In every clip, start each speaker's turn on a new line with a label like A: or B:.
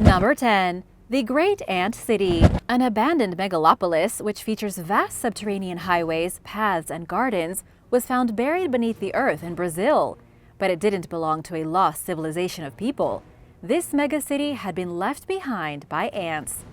A: Number 10. The Great Ant City. An abandoned megalopolis, which features vast subterranean highways, paths, and gardens, was found buried beneath the earth in Brazil. But it didn't belong to a lost civilization of people. This megacity had been left behind by ants.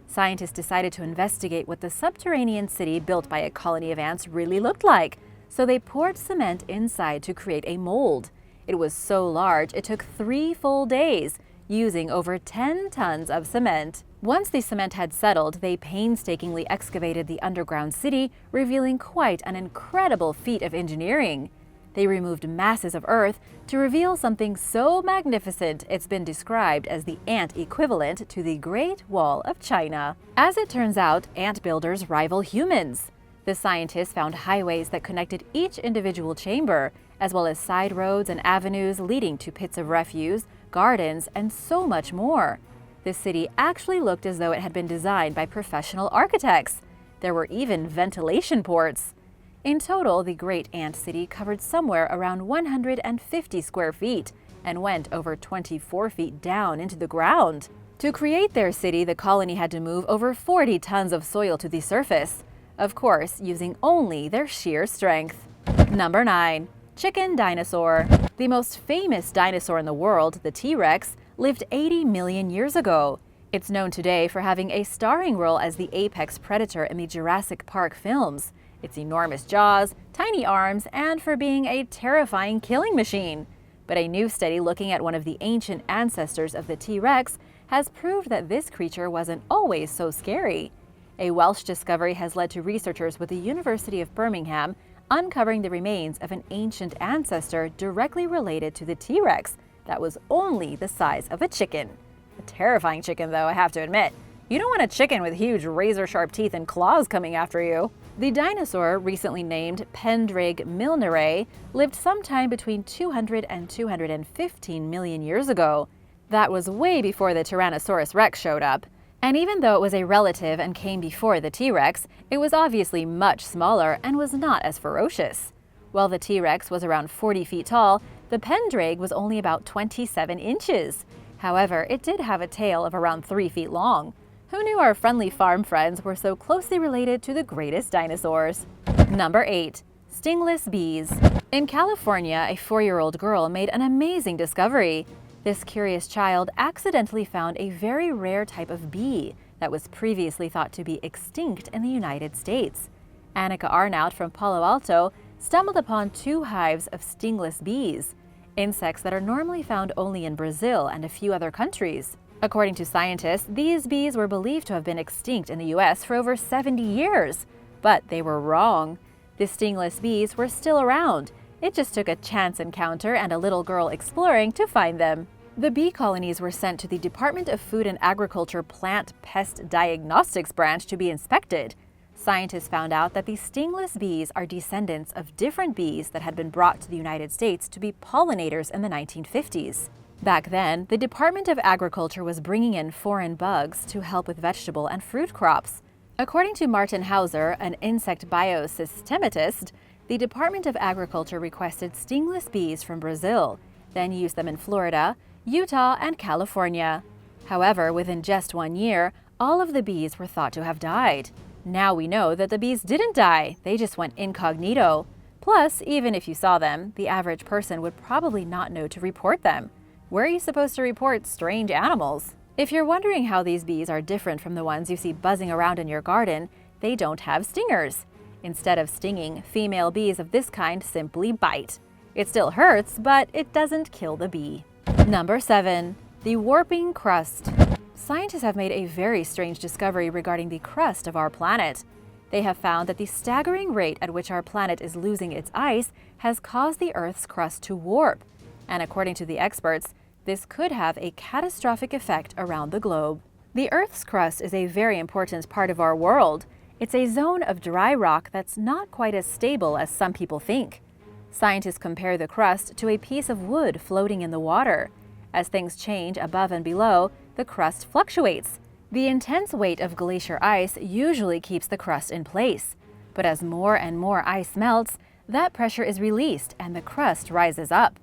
A: Scientists decided to investigate what the subterranean city built by a colony of ants really looked like, so they poured cement inside to create a mold. It was so large it took 3 full days, using over 10 tons of cement. Once the cement had settled, they painstakingly excavated the underground city, revealing quite an incredible feat of engineering. They removed masses of earth to reveal something so magnificent it's been described as the ant equivalent to the Great Wall of China. As it turns out, ant builders rival humans. The scientists found highways that connected each individual chamber, as well as side roads and avenues leading to pits of refuse, gardens, and so much more. This city actually looked as though it had been designed by professional architects. There were even ventilation ports. In total, the Great Ant City covered somewhere around 150 square feet and went over 24 feet down into the ground. To create their city, the colony had to move over 40 tons of soil to the surface, of course, using only their sheer strength. Number 9. Chicken Dinosaur. The most famous dinosaur in the world, the T-Rex, lived 80 million years ago. It's known today for having a starring role as the apex predator in the Jurassic Park films, its enormous jaws, tiny arms, and for being a terrifying killing machine. But a new study looking at one of the ancient ancestors of the T-Rex has proved that this creature wasn't always so scary. A Welsh discovery has led to researchers with the University of Birmingham uncovering the remains of an ancient ancestor directly related to the T-Rex that was only the size of a chicken. A terrifying chicken, though, I have to admit. You don't want a chicken with huge razor-sharp teeth and claws coming after you. The dinosaur, recently named Pendraig milnerae, lived sometime between 200 and 215 million years ago. That was way before the Tyrannosaurus rex showed up. And even though it was a relative and came before the T-Rex, it was obviously much smaller and was not as ferocious. While the T-Rex was around 40 feet tall, the Pendraig was only about 27 inches. However, it did have a tail of around 3 feet long. Who knew our friendly farm friends were so closely related to the greatest dinosaurs? Number 8. Stingless Bees. In California, a 4-year-old girl made an amazing discovery. This curious child accidentally found a very rare type of bee that was previously thought to be extinct in the United States. Annika Arnaut from Palo Alto stumbled upon 2 hives of stingless bees, insects that are normally found only in Brazil and a few other countries. According to scientists, these bees were believed to have been extinct in the US for over 70 years. But they were wrong. The stingless bees were still around. It just took a chance encounter and a little girl exploring to find them. The bee colonies were sent to the Department of Food and Agriculture Plant Pest Diagnostics branch to be inspected. Scientists found out that these stingless bees are descendants of different bees that had been brought to the United States to be pollinators in the 1950s. Back then, the Department of Agriculture was bringing in foreign bugs to help with vegetable and fruit crops. According to Martin Hauser, an insect biosystematist, the Department of Agriculture requested stingless bees from Brazil, then used them in Florida, Utah, and California. However, within just 1 year, all of the bees were thought to have died. Now we know that the bees didn't die, they just went incognito. Plus, even if you saw them, the average person would probably not know to report them. Where are you supposed to report strange animals? If you're wondering how these bees are different from the ones you see buzzing around in your garden, they don't have stingers. Instead of stinging, female bees of this kind simply bite. It still hurts, but it doesn't kill the bee. Number 7. The Warpping Crust. Scientists have made a very strange discovery regarding the crust of our planet. They have found that the staggering rate at which our planet is losing its ice has caused the Earth's crust to warp. And according to the experts, this could have a catastrophic effect around the globe. The Earth's crust is a very important part of our world. It's a zone of dry rock that's not quite as stable as some people think. Scientists compare the crust to a piece of wood floating in the water. As things change above and below, the crust fluctuates. The intense weight of glacier ice usually keeps the crust in place. But as more and more ice melts, that pressure is released and the crust rises up.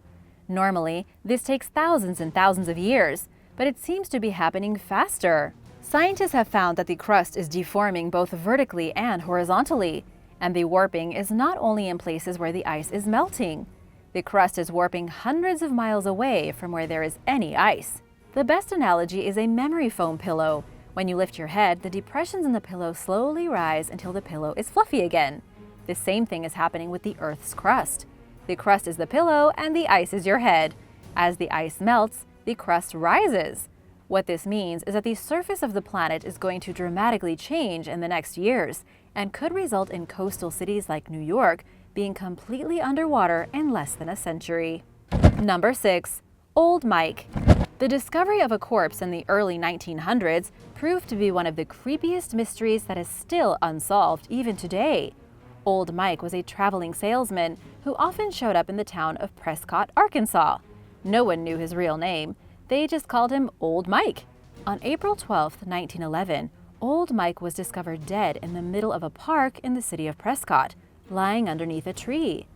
A: Normally, this takes thousands and thousands of years, but it seems to be happening faster. Scientists have found that the crust is deforming both vertically and horizontally, and the warping is not only in places where the ice is melting. The crust is warping hundreds of miles away from where there is any ice. The best analogy is a memory foam pillow. When you lift your head, the depressions in the pillow slowly rise until the pillow is fluffy again. The same thing is happening with the Earth's crust. The crust is the pillow and the ice is your head. As the ice melts, the crust rises. What this means is that the surface of the planet is going to dramatically change in the next years and could result in coastal cities like New York being completely underwater in less than a century. Number 6. Old Mike. The discovery of a corpse in the early 1900s proved to be one of the creepiest mysteries that is still unsolved even today. Old Mike was a traveling salesman who often showed up in the town of Prescott, Arkansas. No one knew his real name. They just called him Old Mike. On April 12, 1911, Old Mike was discovered dead in the middle of a park in the city of Prescott, lying underneath a tree.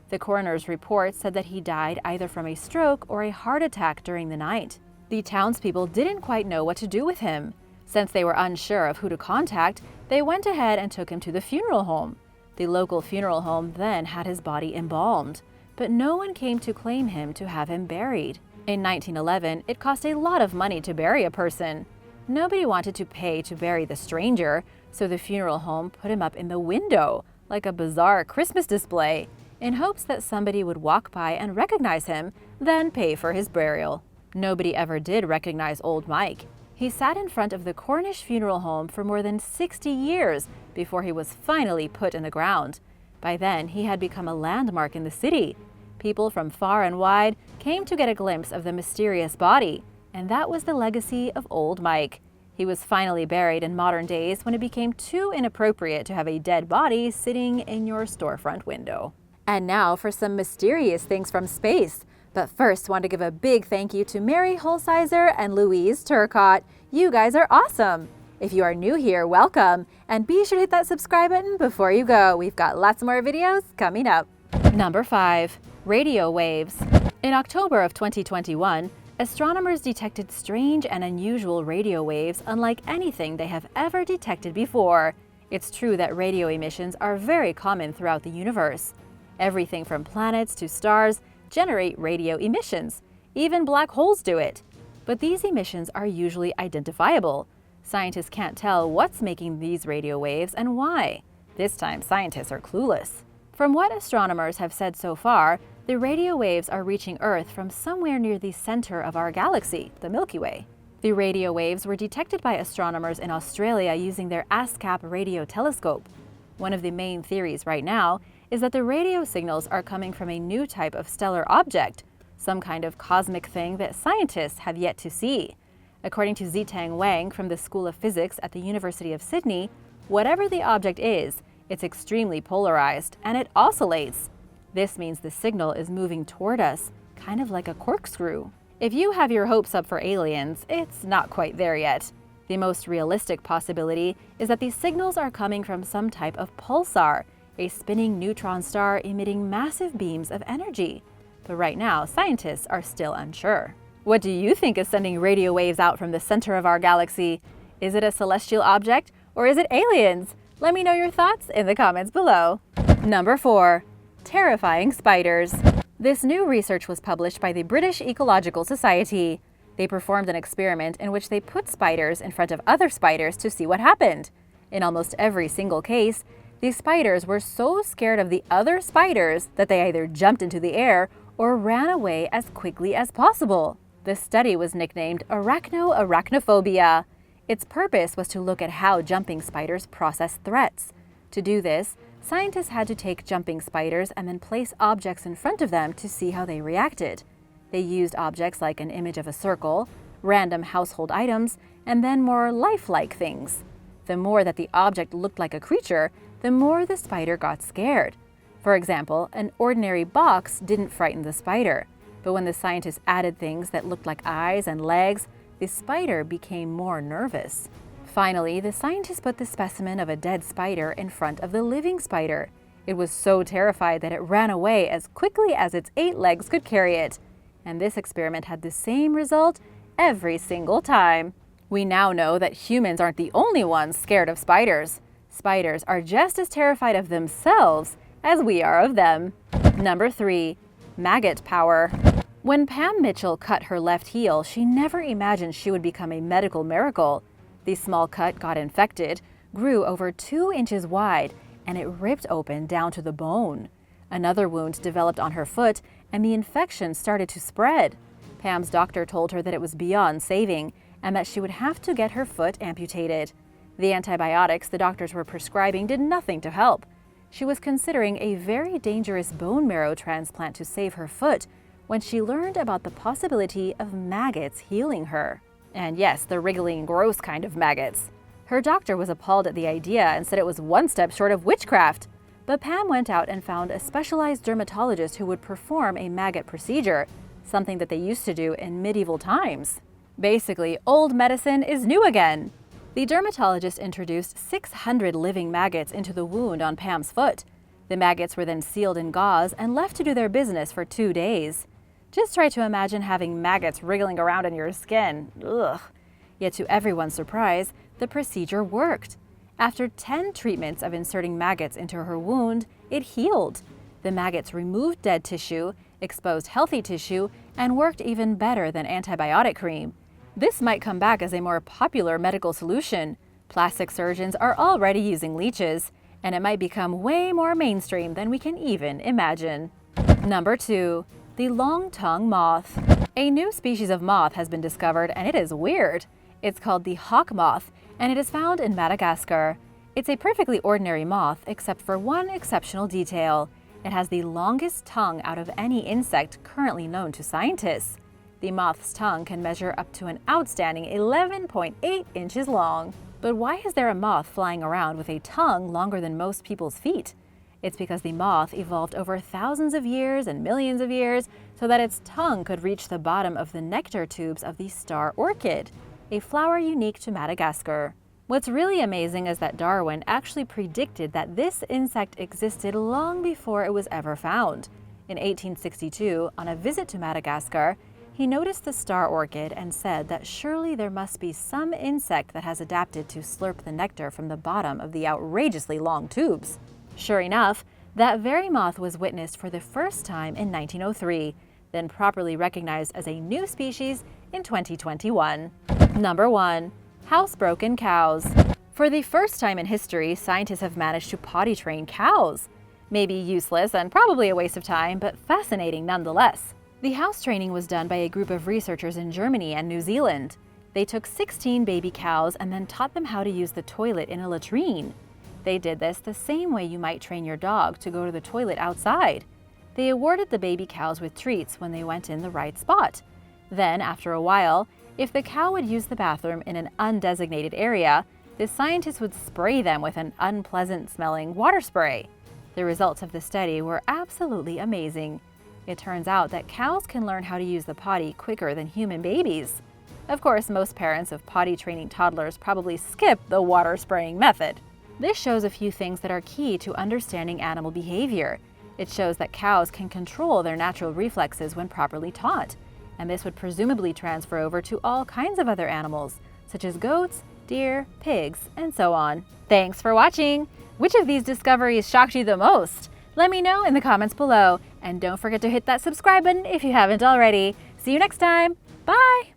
A: The coroner's report said that he died either from a stroke or a heart attack during the night. The townspeople didn't quite know what to do with him. Since they were unsure of who to contact, they went ahead and took him to the funeral home. The local funeral home then had his body embalmed, but no one came to claim him to have him buried. In 1911, it cost a lot of money to bury a person. Nobody wanted to pay to bury the stranger, so the funeral home put him up in the window, like a bizarre Christmas display, in hopes that somebody would walk by and recognize him, then pay for his burial. Nobody ever did recognize Old Mike. He sat in front of the Cornish funeral home for more than 60 years before he was finally put in the ground. By then, he had become a landmark in the city. People from far and wide came to get a glimpse of the mysterious body, and that was the legacy of Old Mike. He was finally buried in modern days when it became too inappropriate to have a dead body sitting in your storefront window. And now for some mysterious things from space. But first, want to give a big thank you to Mary Holsizer and Louise Turcott. You guys are awesome! If you are new here, welcome! And be sure to hit that subscribe button before you go. We've got lots more videos coming up. Number 5. Radio waves. In October of 2021, astronomers detected strange and unusual radio waves unlike anything they have ever detected before. It's true that radio emissions are very common throughout the universe. Everything from planets to stars generate radio emissions. Even black holes do it. But these emissions are usually identifiable. Scientists can't tell what's making these radio waves and why. This time, scientists are clueless. From what astronomers have said so far, the radio waves are reaching Earth from somewhere near the center of our galaxy, the Milky Way. The radio waves were detected by astronomers in Australia using their ASCAP radio telescope. One of the main theories right now is that the radio signals are coming from a new type of stellar object, some kind of cosmic thing that scientists have yet to see. According to Zitang Wang from the School of Physics at the University of Sydney, whatever the object is, it's extremely polarized and it oscillates. This means the signal is moving toward us, kind of like a corkscrew. If you have your hopes up for aliens, it's not quite there yet. The most realistic possibility is that these signals are coming from some type of pulsar, a spinning neutron star emitting massive beams of energy. But right now, scientists are still unsure. What do you think is sending radio waves out from the center of our galaxy? Is it a celestial object or is it aliens? Let me know your thoughts in the comments below. Number 4. Terrifying spiders. This new research was published by the British Ecological Society. They performed an experiment in which they put spiders in front of other spiders to see what happened. In almost every single case, these spiders were so scared of the other spiders that they either jumped into the air or ran away as quickly as possible. The study was nicknamed arachnophobia. Its purpose was to look at how jumping spiders process threats. To do this, scientists had to take jumping spiders and then place objects in front of them to see how they reacted. They used objects like an image of a circle, random household items, and then more lifelike things. The more that the object looked like a creature, the more the spider got scared. For example, an ordinary box didn't frighten the spider, but when the scientists added things that looked like eyes and legs, the spider became more nervous. Finally, the scientists put the specimen of a dead spider in front of the living spider. It was so terrified that it ran away as quickly as its 8 legs could carry it. And this experiment had the same result every single time. We now know that humans aren't the only ones scared of spiders. Spiders are just as terrified of themselves as we are of them. Number 3. Maggot power. When Pam Mitchell cut her left heel, she never imagined she would become a medical miracle. The small cut got infected, grew over 2 inches wide, and it ripped open down to the bone. Another wound developed on her foot, and the infection started to spread. Pam's doctor told her that it was beyond saving, and that she would have to get her foot amputated. The antibiotics the doctors were prescribing did nothing to help. She was considering a very dangerous bone marrow transplant to save her foot when she learned about the possibility of maggots healing her. And yes, the wriggling, gross kind of maggots. Her doctor was appalled at the idea and said it was one step short of witchcraft. But Pam went out and found a specialized dermatologist who would perform a maggot procedure, something that they used to do in medieval times. Basically, old medicine is new again. The dermatologist introduced 600 living maggots into the wound on Pam's foot. The maggots were then sealed in gauze and left to do their business for 2 days. Just try to imagine having maggots wriggling around in your skin. Ugh. Yet to everyone's surprise, the procedure worked. After 10 treatments of inserting maggots into her wound, it healed. The maggots removed dead tissue, exposed healthy tissue, and worked even better than antibiotic cream. This might come back as a more popular medical solution. Plastic surgeons are already using leeches, and it might become way more mainstream than we can even imagine. Number 2. The long-tongued moth. A new species of moth has been discovered, and it is weird. It's called the hawk moth, and it is found in Madagascar. It's a perfectly ordinary moth, except for one exceptional detail. It has the longest tongue out of any insect currently known to scientists. The moth's tongue can measure up to an outstanding 11.8 inches long. But why is there a moth flying around with a tongue longer than most people's feet? It's because the moth evolved over thousands of years and millions of years so that its tongue could reach the bottom of the nectar tubes of the star orchid, a flower unique to Madagascar. What's really amazing is that Darwin actually predicted that this insect existed long before it was ever found. In 1862, on a visit to Madagascar, he noticed the star orchid and said that surely there must be some insect that has adapted to slurp the nectar from the bottom of the outrageously long tubes. Sure enough, that very moth was witnessed for the first time in 1903, then properly recognized as a new species in 2021. Number 1. Housebroken cows. For the first time in history, scientists have managed to potty train cows. Maybe useless and probably a waste of time, but fascinating nonetheless. The house training was done by a group of researchers in Germany and New Zealand. They took 16 baby cows and then taught them how to use the toilet in a latrine. They did this the same way you might train your dog to go to the toilet outside. They awarded the baby cows with treats when they went in the right spot. Then, after a while, if the cow would use the bathroom in an undesignated area, the scientists would spray them with an unpleasant-smelling water spray. The results of the study were absolutely amazing. It turns out that cows can learn how to use the potty quicker than human babies. Of course, most parents of potty training toddlers probably skip the water spraying method. This shows a few things that are key to understanding animal behavior. It shows that cows can control their natural reflexes when properly taught, and this would presumably transfer over to all kinds of other animals, such as goats, deer, pigs, and so on. Thanks for watching! Which of these discoveries shocked you the most? Let me know in the comments below, and don't forget to hit that subscribe button if you haven't already. See you next time! Bye!